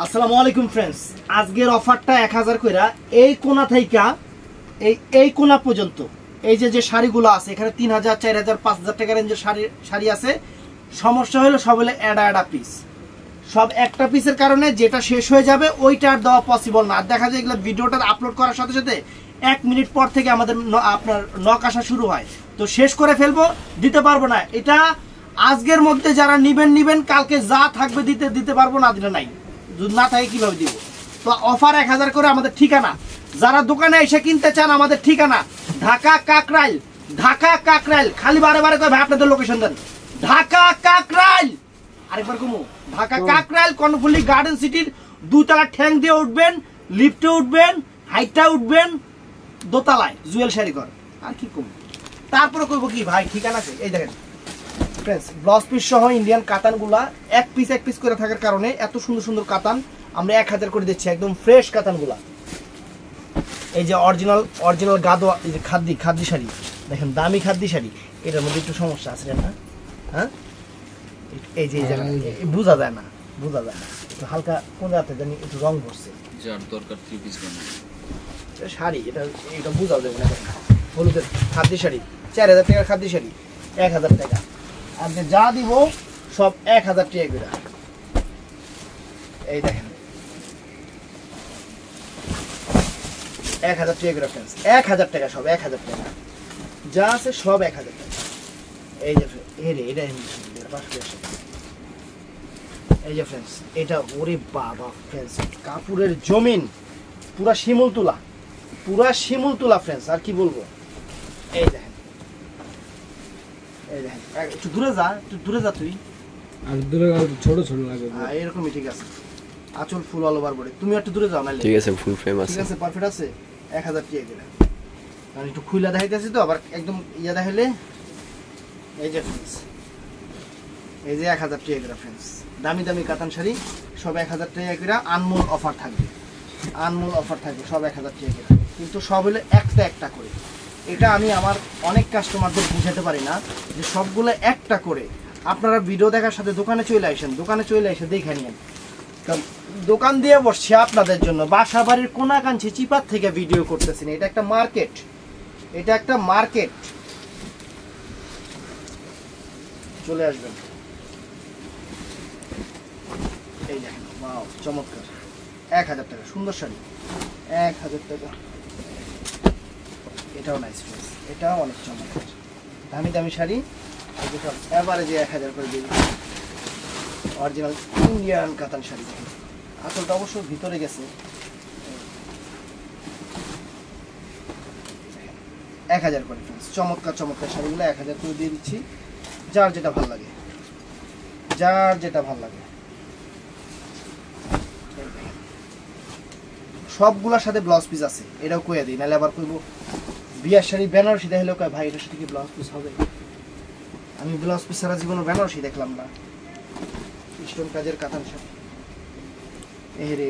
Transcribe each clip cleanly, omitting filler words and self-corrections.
আসসালামু আলাইকুম ফ্রেন্ডস, আজকের অফারটা 1000 কইরা এই কোণা থেকে এই কোণা পর্যন্ত এই যে শাড়িগুলো আছে এখানে 3000 4000 5000 টাকা রেঞ্জের শাড়ি আছে। সমস্যা হলো সব হলো এডা পিস, সব একটা পিসের কারণে যেটা শেষ হয়ে যাবে ওইটা আর দেওয়া পসিবল না। আর দেখা যায় এগুলো ভিডিওটা আপলোড করার সাথে সাথে 1 মিনিট পর থেকে আমাদের আপনার নক আসা শুরু হয়, তো শেষ করে ফেলবো, দিতে পারবো না। এটা আজকের মধ্যে যারা নিবেন কালকে যা থাকবে দিতে পারবো না, দিলে নাই, যদি না থাকে কিভাবে দিব। তো অফার 1000 করে আমাদের ঠিকানা, যারা দোকানে এসে কিনতে চান আমাদের ঠিকানা ঢাকা কাকরাইল। খালি বারে কয় ভাই আপনাদের লোকেশন দেন। ঢাকা কাকরাইল, আরেকবার কমু, ঢাকা কাকরাইল কর্ণফুলি গার্ডেন সিটির 2 তলা ঠ্যাং দিয়ে উঠবেন, লিফটে উঠবেন, হাইটটা উঠবেন, দোতলায় জুয়েল শাড়িঘর। আর কি কমু, তারপরে কইব কি ভাই ঠিকানা আছে। এই দেখেন ফ্রেন্ডস, ব্লাউজ পিস সহ ইন্ডিয়ান কাতানগুলা এক পিস করে থাকার কারণে এত সুন্দর কাতান আমরা 1000 করে দিচ্ছি, একদম ফ্রেশ কাতানগুলা। এই যে অরিজিনাল গাদো, এই যে খাদ্দি শাড়ি দেখেন, দামি খাদ্দি শাড়ি। এটার মধ্যে একটু সমস্যা আছে না, হ্যাঁ এই যে বোঝা যায় না, একটু হালকা কোন রাতে জানি একটু রং পড়ছে, যার দরকার 3 পিস শাড়ি। এটা বোঝা যাবে না। হলুদের খাদ্দি শাড়ি 4000 টাকার খাদ্দি শাড়ি 1000 টাকা। আর যা দিব সব 1000 টাকা করে। এই দেখেন 1000 টাকা করে ফ্রেন্ডস, 1000 টাকা, সব 1000 টাকা, যা আছে সব 1000 টাকা। এই যে এটা এই যে ফ্রেন্ডস, এটা ওরে বাবা ফ্রেন্ডস, কাপড়ের জমিন, পুরা শিমুল তুলা ফ্রেন্ডস। আর কি বলবো, এই দেখেন একটু দূরে যা তুই, আর দূরে ছোট লাগে। এরকমই ঠিক আছে। আঁচল ফুল অল ওভার বডি, তুমি একটু দূরে যাও না। ঠিক আছে, ফুল ফ্রেম আছে, ঠিক আছে, পারফেক্ট আছে। 1000 টাকা দিলাম, আমি একটু খুইলা দেখাইতেছি তো, আবার একদম ইয়া দেখাইলে। এই যে ফ্রেন্ডস, এই যে 1000 টাকা করে ফ্রেন্ডস, দামি কাতান শাড়ি সব 1000 টাকা করে। আনমোল অফার থাকবে সব 1000 টাকা করে, কিন্তু সব হলো একটা করে। এটা আমি আমার অনেক কাস্টমারদের বুঝাতে পারি না যে সবগুলো একটা করে। আপনারা ভিডিও দেখার সাথে দোকানে চলে এসে দেখে নিন। দোকান দিয়ে বসছি আপনাদের জন্য, বাসা বাড়ির কোনা কাঞ্চি চিপার থেকে ভিডিও করতেছি না। এটা একটা মার্কেট, চলে আসবেন। এই দেখেন, ওয়াও চমৎকার, 1000 টাকা সুন্দর শাড়ি, 1000 টাকা। এটাও নাইস ফ্রেন্ডস, এটাও অনেক চমৎকার, দামি শাড়ি। এভারেজে 1000 করে দিই। অরিজিনাল ইন্ডিয়ান কাতান শাড়ি দেখেন, আসলটা অবশ্য ভিতরে গেছে। 1000 করে ফ্রেন্ডস, চমৎকার শাড়িগুলো 1000 করে দিয়ে দিচ্ছি। যার যেটা ভালো লাগে। সবগুলোর সাথে ব্লাউজ পিস আছে, এটাও কইয়া দিই, নাহলে আবার কইবো বিয়ার শাড়ি বেনারসি দেখাইলেও কয় ভাই এটার সাথে কি ব্লাউজ পিস হবে। আমি ব্লাউজ পিস ছাড়া জীবনে বেনারসি দেখলাম না। স্টোন কাজের কাতান শাড়ি,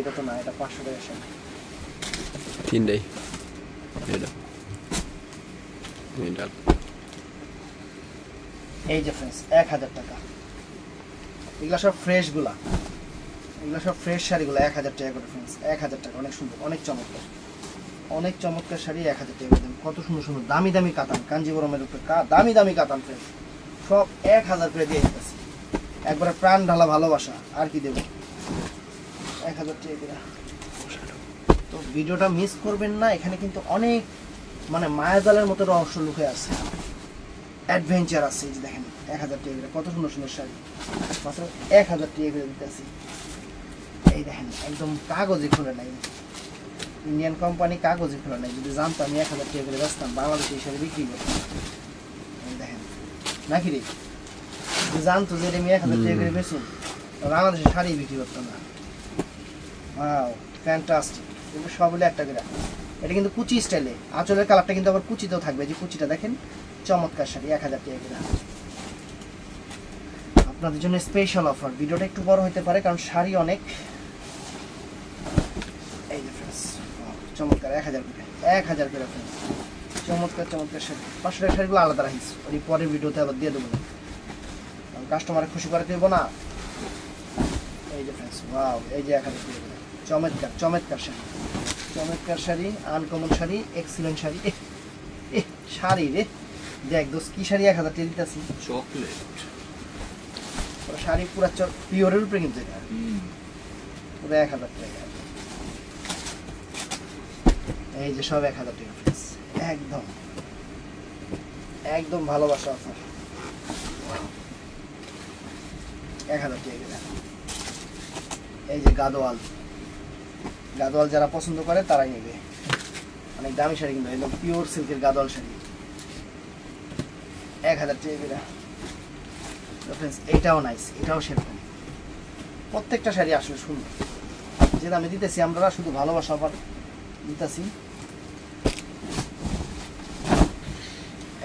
এটা তো না, এটা 500 টাকা শাড়ি, 3টাই। এই যে ফ্রেন্ডস 1000 টাকা। এগুলা সব ফ্রেশ শাড়িগুলো 1000 টাকা করে ফ্রেন্ডস, 1000 টাকা। অনেক সুন্দর, অনেক চমৎকার শাড়ি 1000 টাকা দেন। কত সুন্দর দামি কাতান, কাঞ্জিবরমের উপরে দামি কাতান ফ্রেন্ডস, সব 1000 করে দিয়ে দিতেছি। একবারে প্রাণ ঢালা ভালোবাসা, আর কি দেব, 1000 টাকা করে। তো ভিডিওটা মিস করবেন না, এখানে কিন্তু অনেক মায়াজালের মতো রহস্য লুকিয়ে আছে, অ্যাডভেঞ্চার আছে। এই যে দেখেন 1000 টাকা করে, কত সুন্দর শাড়ি, মাত্র 1000 টাকা করে দিতেছি। এই দেখেন একদম কাগজে খোলে নাই, ইন্ডিয়ান কোম্পানি কাগজে খোলে নাই। যদি জানতো আমি 1000 টাকা করে বেচতাম, বাংলাদেশে এই শাড়ি বিক্রি করতাম। এই দেখেন নাকি রে, জানতো যে আমি 1000 টাকা করে বেচুন, বাংলাদেশে শাড়ি বিক্রি করতাম না। ওয়াও ফ্যান্টাস্টিক, কিন্তু সব হলো একটা করে। এটা কিন্তু কুচি স্টাইলে, আঁচলের কালারটা কিন্তু আবার কুচিতেও থাকবে, যে কুচিটা দেখেন, চমৎকার শাড়ি 1000 টাকা করে। আপনাদের জন্য স্পেশাল অফার। ভিডিওটা একটু বড় হতে পারে কারণ শাড়ি অনেক। এই যে ফ্রেন্ডস, চমৎকার 1000 করে ফ্রেন্ডস, চমৎকার শাড়ি। 500 টাকা শাড়িগুলো আলাদা রাখিস, ওই পরের ভিডিওতে আবার দিয়ে দেবো, কাস্টমারে খুশি করে দেবো না। এই যে ফ্রেন্ডস ওয়াও, এই যে 1000 টাকা করে। চমৎকার চমৎকার শাড়ি, চমৎকার শাড়ি, আনকমন শাড়ি, এক্সিলেন্ট শাড়ি। শাড়ি রে দেখ দোস্ত, কি শাড়ি 1000 টাকা দিতেছি। চকলেট শাড়ি পুরা পিওরের উপরে কিনছে এটা, পুরো 1000 টাকা। এই যে সব 1000 টাকা ফ্রেন্ডস, একদম একদম ভালোবাসা অফার, 1000 টাকা। এই যে গাদোয়াল, গাদোয়াল যারা পছন্দ করে তারাই নেবে, অনেক দামি শাড়ি কিন্তু একদম পিওর সিল্কের গাদোয়াল শাড়ি, 1000 টাকা। ফ্রেন্ডস এটাও নাইস, এটাও সেরকম, প্রত্যেকটা শাড়ি আসলে সুন্দর। যে দামে দিতেছি আমরা শুধু ভালোবাসা অফার দিতেছি।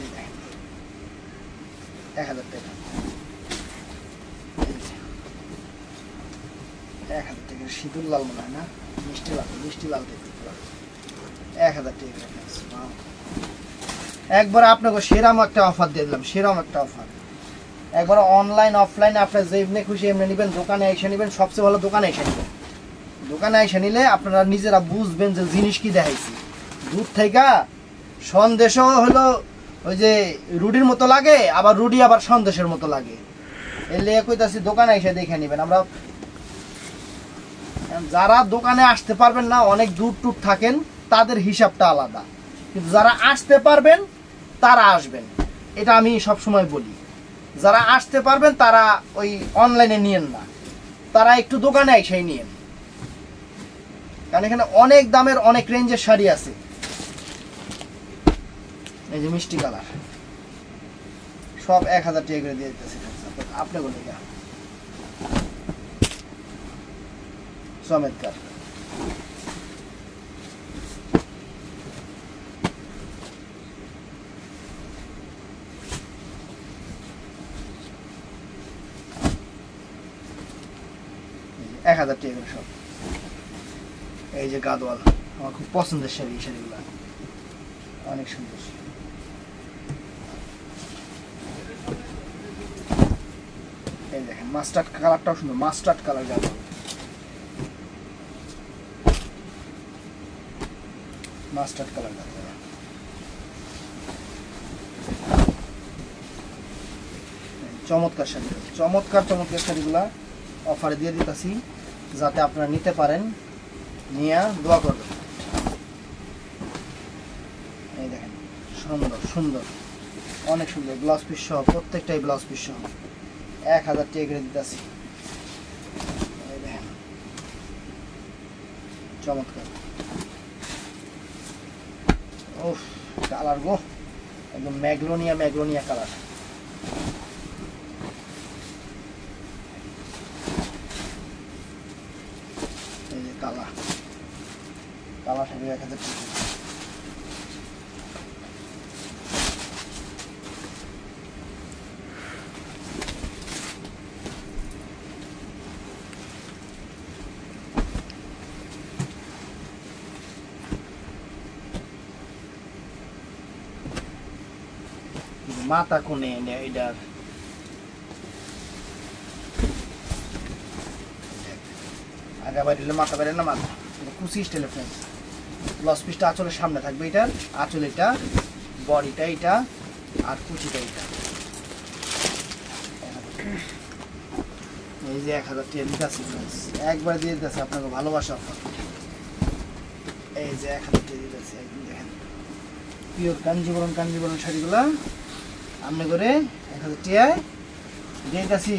এই দেখেন 1000 টাকা, 1000 টাকা। সিঁদুর লাল মনে হয় না, মিষ্টি লাল, মিষ্টি লাল দেখতে 1000 টাকা। একবার আপনাকে সেরাম একটা অফার দিয়ে দিলাম, সেরাম একটা অফার। একবার অনলাইন অফলাইনে আপনার যেমনি খুশি এমনি নেবেন, দোকানে এসে নেবেন, সবচেয়ে ভালো দোকানে এসে নেবেন। দোকানে এসে নিলে আপনারা নিজেরা বুঝবেন যে জিনিস কি দেখাইছি। দূর থেকে সন্দেশও হলো ওই যে রুটির মতো লাগে, আবার রুটি আবার সন্দেশের মতো লাগে। এর লেগে কইতাছি দোকানে এসে দেখে নেবেন। আমরা যারা দোকানে আসতে পারবেন না, অনেক দূর টুর থাকেন, তাদের হিসাবটা আলাদা, কিন্তু যারা আসতে পারবেন তারা আসবেন, এটা আমি সবসময় বলি। যারা আসতে পারবেন তারা ওই অনলাইনে নিয়েন না, তারা একটু দোকানে এসেই নিয়েন, কারণ এখানে অনেক দামের অনেক রেঞ্জের শাড়ি আছে। এই যে মিষ্টি কালার সব 1000 টাকা করে দিয়ে দিতেছি আপনি বলে গা চমৎকার। এক 1000 টাকা করে সব। এই যে গাদোয়াল, আমার খুব পছন্দের শাড়ি, এই শাড়িগুলো অনেক সুন্দর। এই দেখেন মাস্টার্ড কালারটাও সুন্দর, mustard colour Gadwal, mustard colour Gadwal. চমৎকার শাড়ি, চমৎকার চমৎকার শাড়িগুলা অফারে দিয়ে দিতেছি, যাতে আপনারা নিতে পারেন, নিয়ে দোয়া করবেন। এই দেখেন সুন্দর সুন্দর, অনেক সুন্দর, ব্লাউজ পিস সহ, প্রত্যেকটাই ব্লাউজ পিস সহ 1000 টাকা করে দিতেছি। এই দেখেন চমৎকার, ওফ কালার গো, একদম ম্যাগলোনিয়া ম্যাগলোনিয়া কালার। এই যে কালা কালা শাড়ি 1000 টাকা। মাথা কোনে এটার আগা বাড়িলে মাথা বেড়ে না, মাথা কুচি স্টাইলের ফ্রেন্ডস। ব্লাউজ পিসটা আঁচলের সামনে থাকবে, এটার আঁচল এটা, বডিটা এটা, আর কুচিটা এটা। এই যে 1000 টাকা দিতেছি ফ্রেন্ডস, একবার দিয়ে দিতেছে আপনাকে ভালোবাসা অফার। এই যে 1000 টাকা দিতেছে, একদম দেখেন পিওর কাঞ্জিবরম, কাঞ্জিবরম শাড়িগুলা আমনে করে 1000 টাকায় দিতেছি,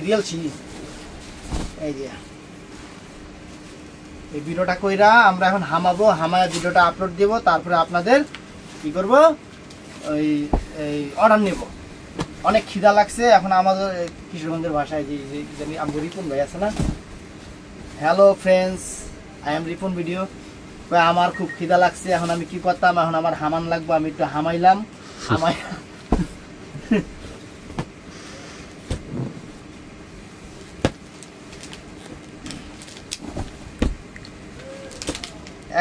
দিয়েছি। এই যে এই ভিডিওটা কইরা আমরা এখন হামাবো, হামায় ভিডিওটা আপলোড দেব, তারপরে আপনাদের কি করব, ওই এই অর্ডার নেব। অনেক খিদা লাগছে এখন আমাদের কিশোরগঞ্জের ভাষায়, যে জানি আমি রিপন ভাই আছে না, hello friends, I am Ripon video. আমার খুব খিদা লাগছে, এখন আমি কি করতাম, এখন আমার হামান লাগবে, আমি একটু হামাইলাম, হামাই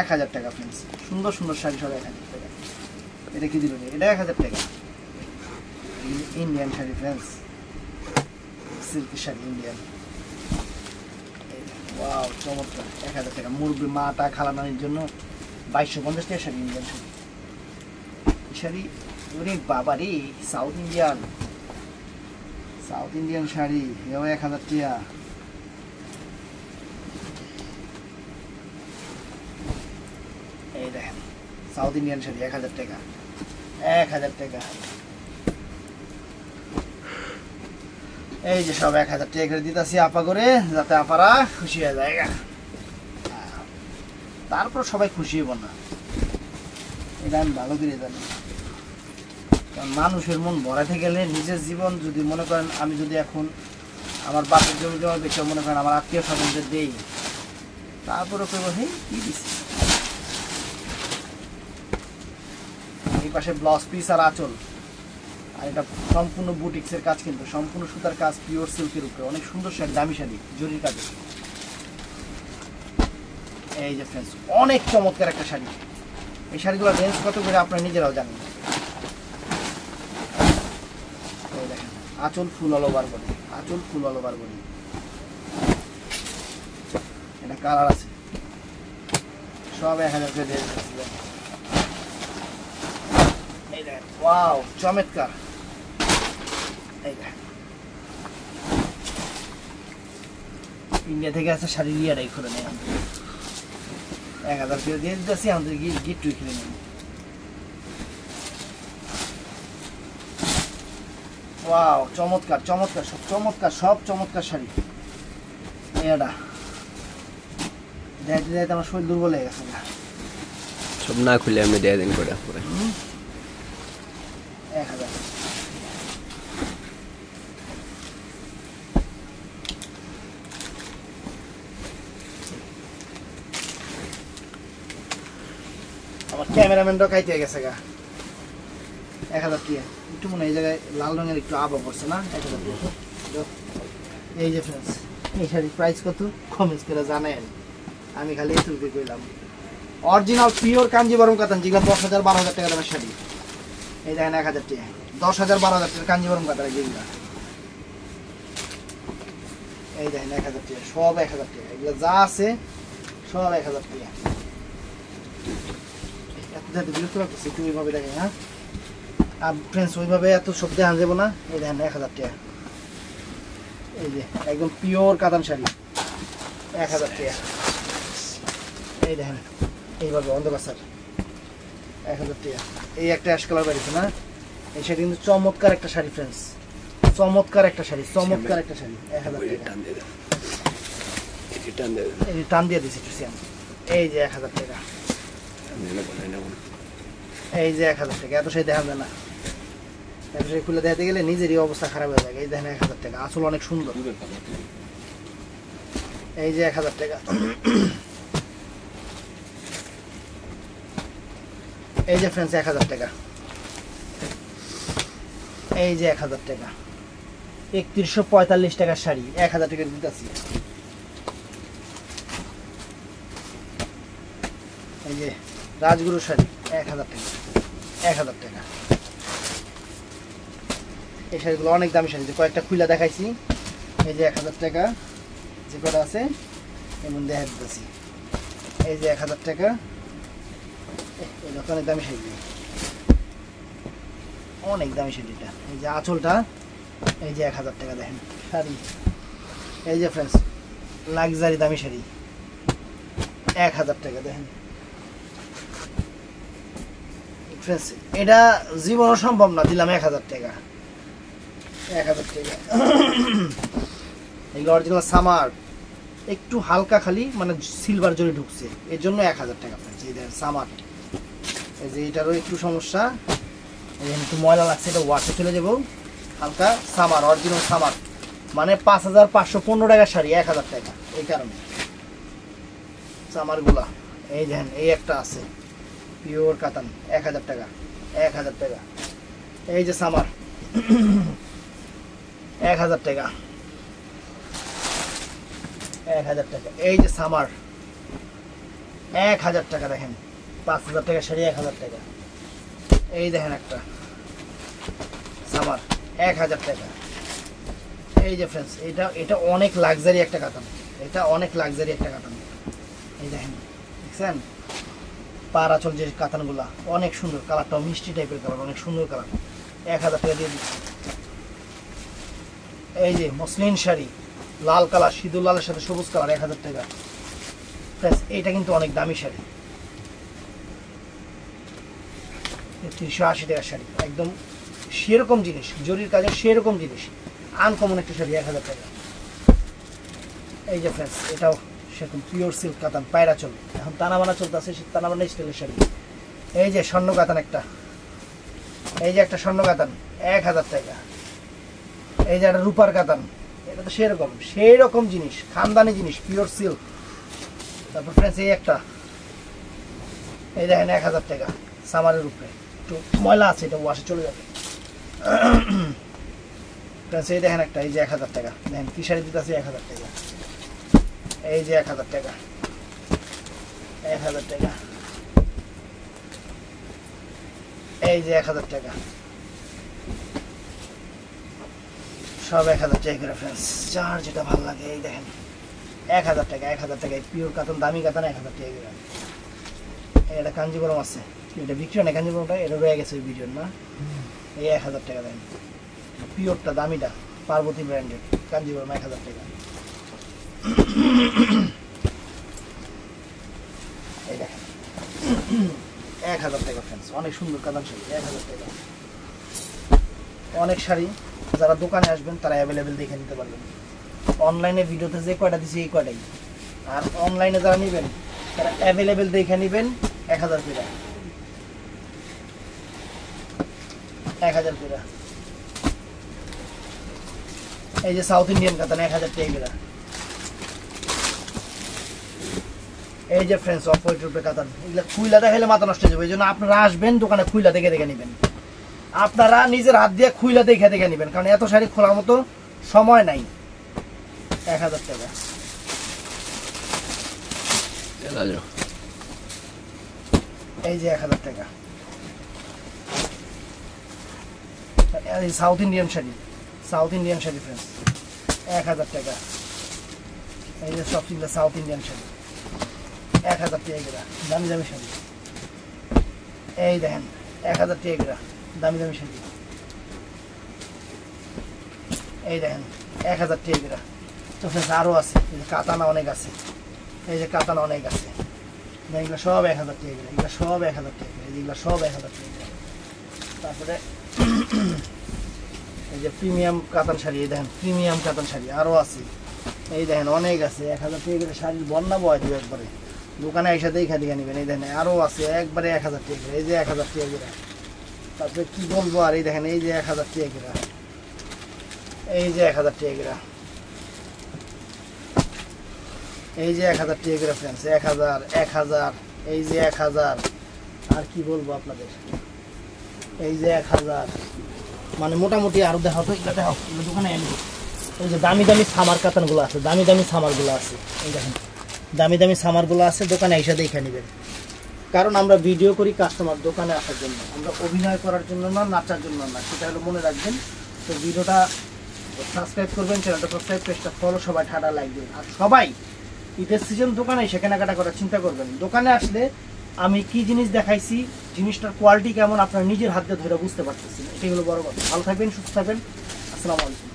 1000 টাকা ফ্রেন্ডস, সুন্দর সুন্দর শাড়ি সব 1000 টাকা। এটা কি দিল, এটা 1000 টাকা। ইন্ডিয়ান শাড়ি ফ্রেন্ডস, সিল্কের শাড়ি ইন্ডিয়ান, ওয়াও চমৎকার 1000 টাকা মুরব্বি মাটা খালানানির জন্য 2250 টাকা শাড়ি ইন্ডিয়ান শাড়ি শাড়ি ওরে বাবা রে সাউথ ইন্ডিয়ান শাড়ি এও 1000 টাকা এই দেখেন সাউথ ইন্ডিয়ান শাড়ি 1000 টাকা 1000 টাকা এই যে সব 1000 টাকা করে দিতেছি আপা করে যাতে আপারা খুশি হয়ে যায় তারপর সবাই খুশি হব না এটা আমি ভালো করে জানি কারণ মানুষের মন ভরাতে গেলে নিজের জীবন যদি মনে করেন আমি যদি এখন আমার বাপের জমি জমা বেচে মনে করেন আমার আত্মীয় স্বজনদের দেই তারপরে করবো হে কি দিচ্ছি এই পাশে ব্লাউজ পিস আর আঁচল আর এটা সম্পূর্ণ বুটিক্সের কাজ কিন্তু সম্পূর্ণ সুতার কাজ পিওর সিল্কের উপরে অনেক সুন্দর শাড়ি দামি শাড়ি জরির কাজে এই যে ফ্রেন্ডস অনেক চমৎকার একটা শাড়ি এই শাড়িগুলোর রেঞ্জ কত করে আপনারা নিজেরাও জানেন এই দেখেন আঁচল ফুল অল ওভার বডি আঁচল ফুল অল ওভার বডি এটা কালার আছে সব 1000 করে দিয়ে দিচ্ছি এই দেখেন ওয়াও চমৎকার এই দেখেন ইন্ডিয়া থেকে আসা শাড়ি লিয়াটাই খুলে নেই 1000 করে দিয়ে দিতেছি আমাদের গিফট কিনে নেব ওয়াও চমৎকার চমৎকার সব চমৎকার শাড়ি এটা দেখতে দেখতে আমার শরীর দুর্বল হয়ে গেছে সব না খুলে আমি দিয়ে দিন করে পরে 1000 আমার ক্যামেরাম্যানটাও খাইতে হয়ে গেছে গা 1000 টাকা একটু মনে এই জায়গায় লাল রঙের একটু আভা পড়ছে না 1000 টাকা এই যে ফ্রেন্ডস এই শাড়ির প্রাইস কত কমেন্টস করে জানেন আমি খালি এটুকুই কইলাম অরিজিনাল পিওর কাঞ্জিবরম কাতান যেগুলো 10,000 12,000 টাকা দামের শাড়ি এই দেখেন 1000 টাকা 10,000 12,000 টাকা কাঞ্জিবরম কাতান যেগুলো এই দেখেন 1000 টাকা সব 1000 টাকা এগুলো যা আছে সব 1000 টাকা এত বিরক্ত লাগতেছে একটু ওইভাবে দেখেন হ্যাঁ আর ফ্রেন্ডস ওইভাবে এত সব দেখান যাবো না এই দেখেন 1000 টাকা এই যে একদম পিওর কাতান শাড়ি 1000 টাকা এই দেখেন এইভাবে অন্ধকার স্যার 1000 টাকা এই একটা অ্যাশ কালার বেরিয়েছে না এই শাড়ি কিন্তু চমৎকার একটা শাড়ি ফ্রেন্ডস চমৎকার একটা শাড়ি 1000 টাকা এই টান দিয়ে দিছি টুসিয়াম এই যে 1000 টাকা এই যে 1000 টাকা এত সেই দেখা যায় না এত সেই খুলে দেখাতে গেলে নিজেরই অবস্থা খারাপ হয়ে যায় এই দেখেন 1000 টাকা আসলে অনেক সুন্দর এই যে 1000 টাকা এই যে ফ্রেন্ডস 1000 টাকা এই যে 1000 টাকা 3145 টাকার শাড়ি 1000 টাকা দিতেছি এই যে রাজগুরু শাড়ি 1000 টাকা 1000 টাকা এই শাড়িগুলো অনেক দামি শাড়ি কয়েকটা খুলে দেখাইছি এই যে 1000 টাকা যে কটা আছে এমন দেখা দিতেছি এই যে 1000 টাকা এই অনেক দামি শাড়ি অনেক দামি শাড়িটা এই যে আঁচলটা এই যে 1000 টাকা দেখেন শাড়ি এই যে ফ্রেন্ডস লাক্সারি দামি শাড়ি 1000 টাকা দেখেন ফ্রেন্ডস এটা জীবনও সম্ভব না দিলাম 1000 টাকা 1000 টাকা এই অরিজিনাল সামার একটু হালকা খালি মানে সিলভার জরি ঢুকছে এর জন্য 1000 টাকা ফ্রেন্ডস এই দেখেন সামার এই যে এটারও একটু সমস্যা এই একটু ময়লা লাগছে এটা ওয়াশে চলে যাবো হালকা সামার অরিজিনাল সামার মানে 5515 টাকার শাড়ি 1000 টাকা এই কারণে সামারগুলা এই দেখেন এই একটা আছে পিওর কাতান 1000 টাকা 1000 টাকা এই যে সামার 1000 টাকা 1000 টাকা এই যে সামার 1000 টাকা দেখেন 5000 টাকা শাড়ি 1000 টাকা এই দেখেন একটা সামার 1000 টাকা এই যে ফ্রেন্ডস এটা অনেক লাক্সারি একটা কাতান এটা অনেক লাক্সারি একটা কাতান। এই দেখেন, দেখছেন পার আঁচল যে কাতানগুলা অনেক সুন্দর, কালারটাও মিষ্টি টাইপের কালার, অনেক সুন্দর কালার। 1000 টাকা দিয়ে দিচ্ছি। এই যে মসলিন শাড়ি, লাল কালার, সিঁদুর লালের সাথে সবুজ কালার, 1000 টাকা। এইটা কিন্তু অনেক দামি শাড়ি, 380 টাকার শাড়ি, একদম সেরকম জিনিস, জরির কাজে সেরকম জিনিস, আনকমন একটা শাড়ি, 1000 টাকা। এই যে ফ্রেন্ডস, এটাও সেরকম পিওর সিল্ক কাতান, পায়রা চল, এখন টানা বানা চলতে আছে, টানা বানা স্টাইলের শাড়ি। এই যে স্বর্ণ কাতান একটা, এই যে একটা স্বর্ণ কাতান, 1000 টাকা। এই যে একটা রূপার কাতান, এটা তো সেরকম সেই রকম জিনিস, খানদানি জিনিস, পিওর সিল্ক। তারপর ফ্রেন্ডস এই একটা, এই দেখেন 1000 টাকা, সামারের উপরে, একটু ময়লা আছে, এটা ওয়াশে চলে যাবে। ফ্রেন্ডস এই দেখেন একটা, এই যে 1000 টাকা, দেখেন কি শাড়ি দিতে আছে, 1000 টাকা। এই যে 1000 টাকা, 1000 টাকা। এই যে 1000 টাকা, সব 1000 টাকা করে ফ্রেন্ডস, যার যেটা ভালো লাগে। এই দেখেন 1000 টাকা, 1000 টাকা, পিওর কাতান, দামি কাতান, 1000 টাকা করে। এটা কাঞ্জিবরম আছে, এটা বিক্রি হয় না কাঞ্জিবরমটা, এটা রয়ে গেছে ওই ভিডিওর না। এই 1000 টাকা দেন, পিওরটা দামিটা, পার্বতী ব্র্যান্ডের কাঞ্জিবরম, 1000 টাকা। এই দেখেন 1000 টাকা ফ্রেন্ডস, অনেক সুন্দর কাতান শাড়ি, 1000 টাকা। অনেক শাড়ি যারা দোকানে আসবেন তারা অ্যাভেলেবেল দেখে নিতে পারবেন। অনলাইনে ভিডিওতে যে কয়টা দিচ্ছি এই কয়টাই, আর অনলাইনে যারা নেবেন তারা অ্যাভেলেবেল দেখে নেবেন। 1000 টাকা, 1000 টাকা। এই যে সাউথ ইন্ডিয়ান কাতান, 1000 টাকা। এই যে ফ্রেন্ডস অফ হোয়াইট রূপে কাতান, এগুলো খুইলা দেখাইলে মাথা নষ্ট হয়ে যাবে, এই জন্য আপনারা আসবেন দোকানে খুইলা দেখে দেখে নেবেন, আপনারা নিজের হাত দিয়ে খুইলা দেখে দেখে নেবেন, কারণ এত শাড়ি খোলার মতো সময় নাই। 1000 টাকা। এই যে 1000 টাকা, south Indian sari, south Indian sari friends, 1000 টাকা। এই যে সব চিন্তা সাউথ ইন্ডিয়ান শাড়ি, 1000 টাকা, দামি দামি শাড়ি। এই দেখেন 1000 টাকা, দামি দামি শাড়ি। এই দেখেন 1000 টাকা। তো ফ্রেন্ডস আরও আছে, কাতানা অনেক আছে, এই যে কাতানা অনেক আছে, এগুলো সব 1000 টাকা, এগুলো সব 1000 টাকা, এগুলো সব 1000 টাকা। তারপরে এই যে প্রিমিয়াম কাতান শাড়ি, এই দেখেন প্রিমিয়াম কাতান শাড়ি আরও আছে, এই দেখেন অনেক আছে, 1000 টাকা শাড়ির বন্যা বয় দিবে একবারে, দোকানে এসে দেখে দেখে নেবেন। এই দেখেন আরও আছে একবারে 1000 টাকা, এই যে 1000 টাকা। তারপরে কি বলবো আর, এই দেখেন এই যে 1000 টাকা, এই যে 1000 টাকা, এই যে 1000 টাকা ফ্রেন্ডস, 1000, 1000, এই যে 1000। আর কি বলবো আপনাদের, এই যে 1000, মানে মোটামুটি আরো দেখাও তো, এটা দেখাও, এগুলো দোকানে এনে। এই যে দামি দামি সামার কাতানগুলো আছে, দামি দামি সামারগুলো আছে, এই দেখেন দামি দামি সামারগুলো আছে, দোকানে এসে দেখে নেবেন। কারণ আমরা ভিডিও করি কাস্টমার দোকানে আসার জন্য, আমরা অভিনয় করার জন্য না, নাচার জন্য না, সেটা হলো মনে রাখবেন। তো ভিডিওটা সাবস্ক্রাইব করবেন, চ্যানেলটা সাবস্ক্রাইব, পেজটা ফলো, সবাই ঠাডা লাইক দেবেন। আর সবাই ঈদের সিজন দোকানে এসে কেনাকাটা করার চিন্তা করবেন, দোকানে আসলে আমি কি জিনিস দেখাইছি, জিনিসটার কোয়ালিটি কেমন আপনারা নিজের হাতে ধরে বুঝতে পারতেছেন, এটাই হলো বড় কথা। ভালো থাকবেন, সুস্থ থাকবেন, আসসালামু আলাইকুম।